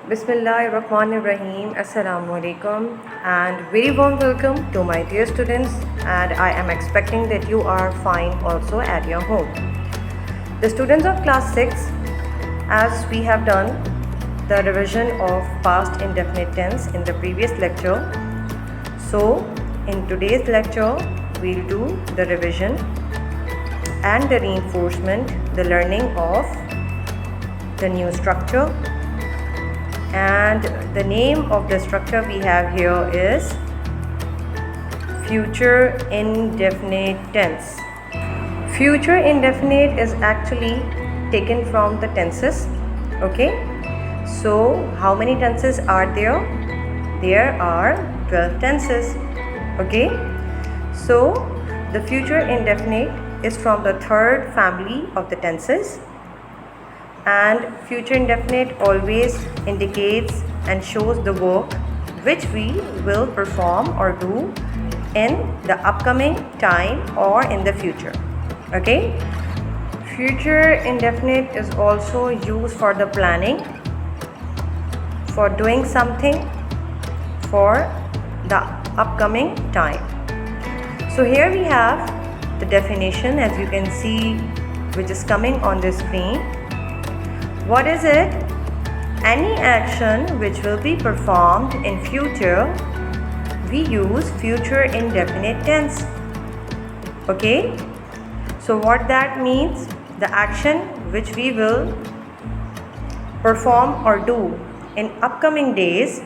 Bismillahirrahmanirrahim. Assalamu alaikum and very warm welcome to my dear students, and I am expecting that you are fine also at your home. The students of class 6, as we have done the revision of past indefinite tense in the previous lecture, so in today's lecture we'll do the revision and the reinforcement, the learning of the new structure. And the name of the structure we have here is future indefinite tense. Future indefinite is actually taken from the tenses. Okay, so how many tenses are there? There are 12 tenses. Okay, so the future indefinite is from the third family of the tenses. And future indefinite always indicates and shows the work which we will perform or do in the upcoming time or in the future. Okay, future indefinite is also used for the planning, for doing something for the upcoming time. So here we have the definition, as you can see, which is coming on the screen. What is it? Any action which will be performed in future, we use future indefinite tense. Okay, so what that means, the action which we will perform or do in upcoming days,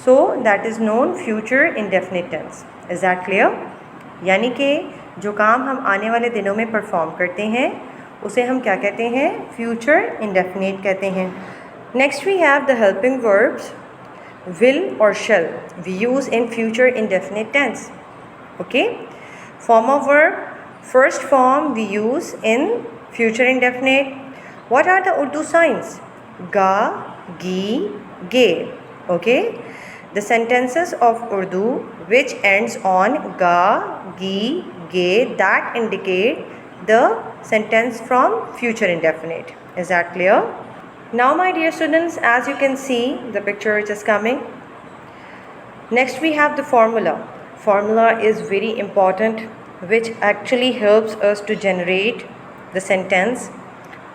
so that is known future indefinite tense. Is that clear? यानी कि जो काम हम आने वाले दिनों में perform करते हैं उसे हम क्या कहते हैं? फ्यूचर इंडेफिनिट कहते हैं. Next we have the helping verbs will और shall. We use in future indefinite tense. Okay, form of verb, first form we use in future indefinite. What are the Urdu signs? गा, गी, गे. Okay, the sentences of Urdu which ends on ga, gi, ge, that indicate the sentence from future indefinite. Is that clear? Now my dear students, as you can see the picture which is coming, next we have the formula. Formula is very important, which actually helps us to generate the sentence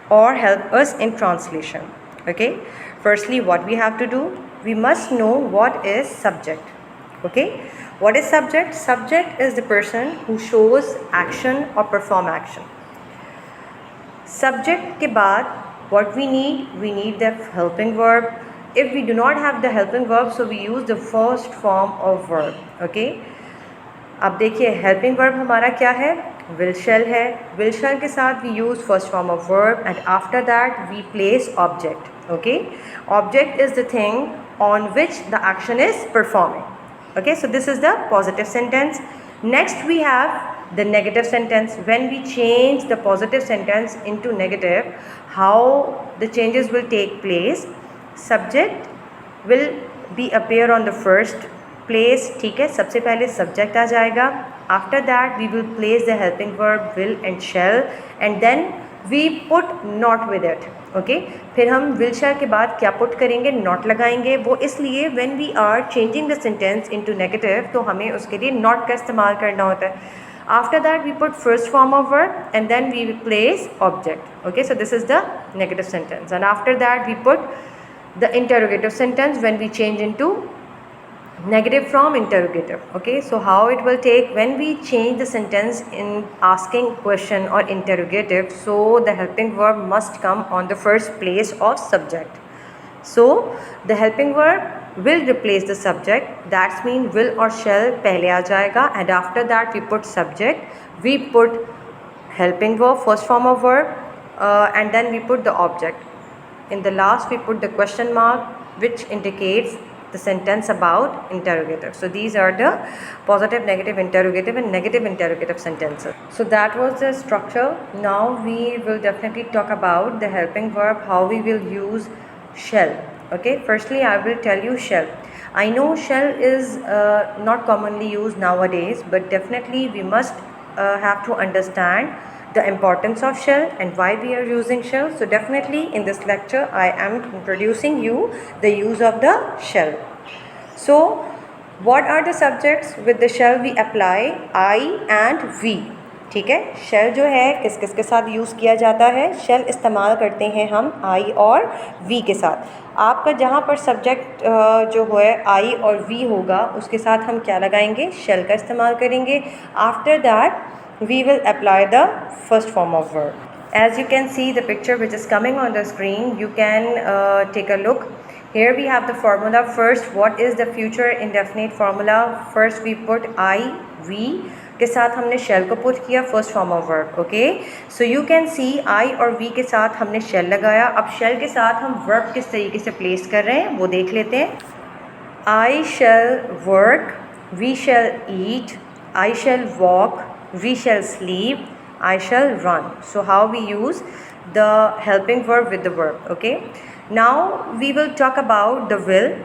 or help us in translation. Okay, firstly what we have to do, we must know what is subject. Okay, what is subject? Subject is the person who shows action or perform action. Subject के बाद what we need the helping verb. If we do not have the helping verb, so we use the first form of verb. Okay, अब देखिए helping verb हमारा क्या है? Will shall है. Will shall के साथ we use first form of verb and after that we place object. Okay, object is the thing on which the action is performing. Okay, so this is the positive sentence. Next we have the negative sentence. When we change the positive sentence into negative, how the changes will take place? Subject will be appear on the first place. ठीक है, सबसे पहले subject आ जाएगा. After that we will place the helping verb will and shall and then we put not with it. Okay, फिर हम will शैल के बाद क्या पुट करेंगे? नॉट लगाएंगे. वो इसलिए when we are changing the sentence into negative तो हमें उसके लिए नॉट का इस्तेमाल करना होता है. After that we put first form of verb and then we place object. Okay, so this is the negative sentence and after that we put the interrogative sentence when we change into negative from interrogative. Okay, so how it will take when we change the sentence in asking question or interrogative, so the helping verb must come on the first place of subject. So the helping verb will replace the subject. That's mean will or shall पहले आ जाएगा and after that we put subject, we put helping verb first form of verb and then we put the object. In the last we put the question mark which indicates the sentence about interrogative. So these are the positive, negative, interrogative and negative interrogative sentences. So that was the structure. Now we will definitely talk about the helping verb, how we will use shall. Okay, firstly I will tell you shall. I know shall is not commonly used nowadays, but definitely we must have to understand the importance of shell and why we are using shell. So definitely in this lecture I am introducing you the use of the shell. So what are the subjects with the shell we apply? I and we. ठीक है, shell जो है किस किस के साथ use किया जाता है? शेल इस्तेमाल करते हैं हम आई और वी के साथ. आपका जहाँ पर सब्जेक्ट जो है आई और वी होगा उसके साथ हम क्या लगाएंगे? शेल का इस्तेमाल करेंगे. After that we will apply the first form of verb. As you can see the picture which is coming on the screen, you can take a look. Here we have the formula. First, what is the future indefinite formula? First we put I, we के साथ हमने shell को put किया first form of verb. Okay, so you can see I और we के साथ हमने shell लगाया. अब shell के साथ हम verb किस तरीके से place कर रहे हैं वो देख लेते हैं. I shall work, we shall eat, I shall walk, we shall sleep, I shall run. So how we use the helping verb with the verb. Okay, now we will talk about the will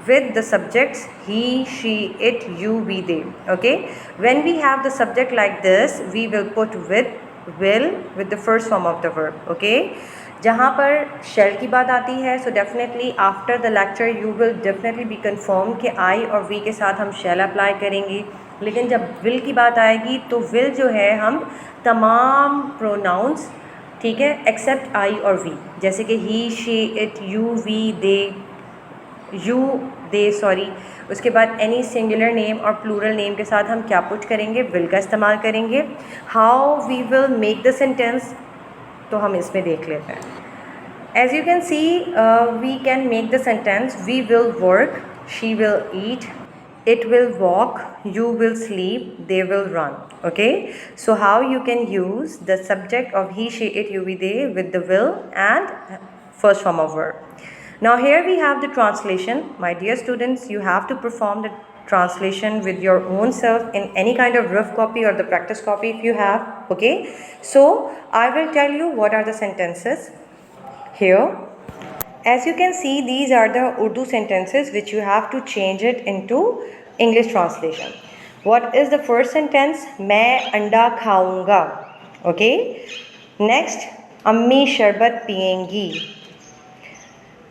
with the subjects he, she, it, you, we, they. Okay, when we have the subject like this we will put with will with the first form of the verb. Okay, जहाँ पर shell की बात आती है so definitely after the lecture you will definitely be confirmed कि I और we के साथ हम shell apply करेंगे. लेकिन जब will की बात आएगी तो will जो है हम तमाम pronouns, ठीक है, except I और we, जैसे कि he, she, it, you, we, they, you, they, sorry, उसके बाद एनी सिंगुलर नेम और प्लूरल नेम के साथ हम क्या पुट करेंगे? विल का इस्तेमाल करेंगे. How we will make the sentence तो हम इसमें देख लेते हैं. As you can see we can make the sentence we will work, she will eat, it will walk, you will sleep, they will run. Okay, so how you can use the subject of he, she, it, you, we, they with the will and first form of verb. Now here we have the translation. My dear students, you have to perform the translation with your own self in any kind of rough copy or the practice copy if you have. Okay, so I will tell you what are the sentences here. As you can see, these are the Urdu sentences which you have to change it into English translation. What is the first sentence? मैं अंडा खाऊंगा. Okay. Next, अम्मी शरबत पिएंगी.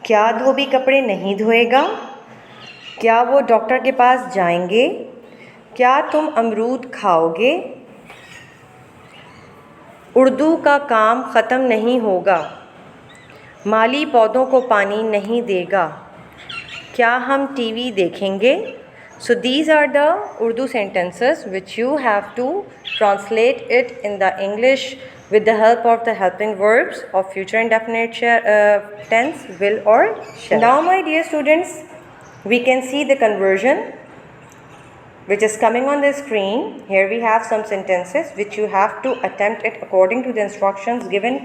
क्या धोबी कपड़े नहीं धोएगा? क्या वो डॉक्टर के पास जाएंगे? क्या तुम अमरूद खाओगे? उर्दू का काम ख़त्म नहीं होगा. माली पौधों को पानी नहीं देगा. क्या हम टीवी देखेंगे? So these are the Urdu sentences which you have to translate it in the English with the help of the helping verbs of future indefinite tense, will or shall. Now my dear students, we can see the conversion which is coming on the screen. Here we have some sentences which you have to attempt it according to the instructions given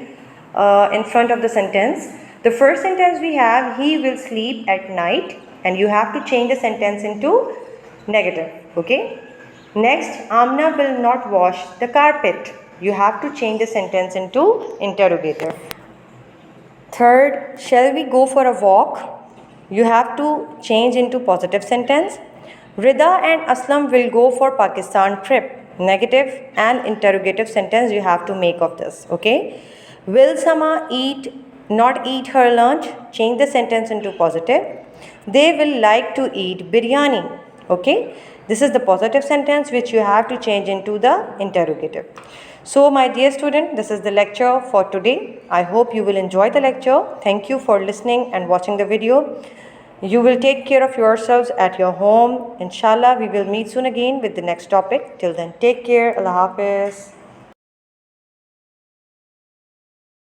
in front of the sentence. The first sentence we have, he will sleep at night, and you have to change the sentence into negative. Okay. Next, Amna will not wash the carpet. You have to change the sentence into interrogative. Third, shall we go for a walk? You have to change into positive sentence. Rida and Aslam will go for Pakistan trip. Negative and interrogative sentence you have to make of this. Okay. Will Sama not eat her lunch? Change the sentence into positive. They will like to eat biryani. Okay, this is the positive sentence which you have to change into the interrogative. So my dear student, this is the lecture for today. I hope you will enjoy the lecture. Thank you for listening and watching the video. You will take care of yourselves at your home. Inshallah, we will meet soon again with the next topic. Till then, take care. Allah Hafiz.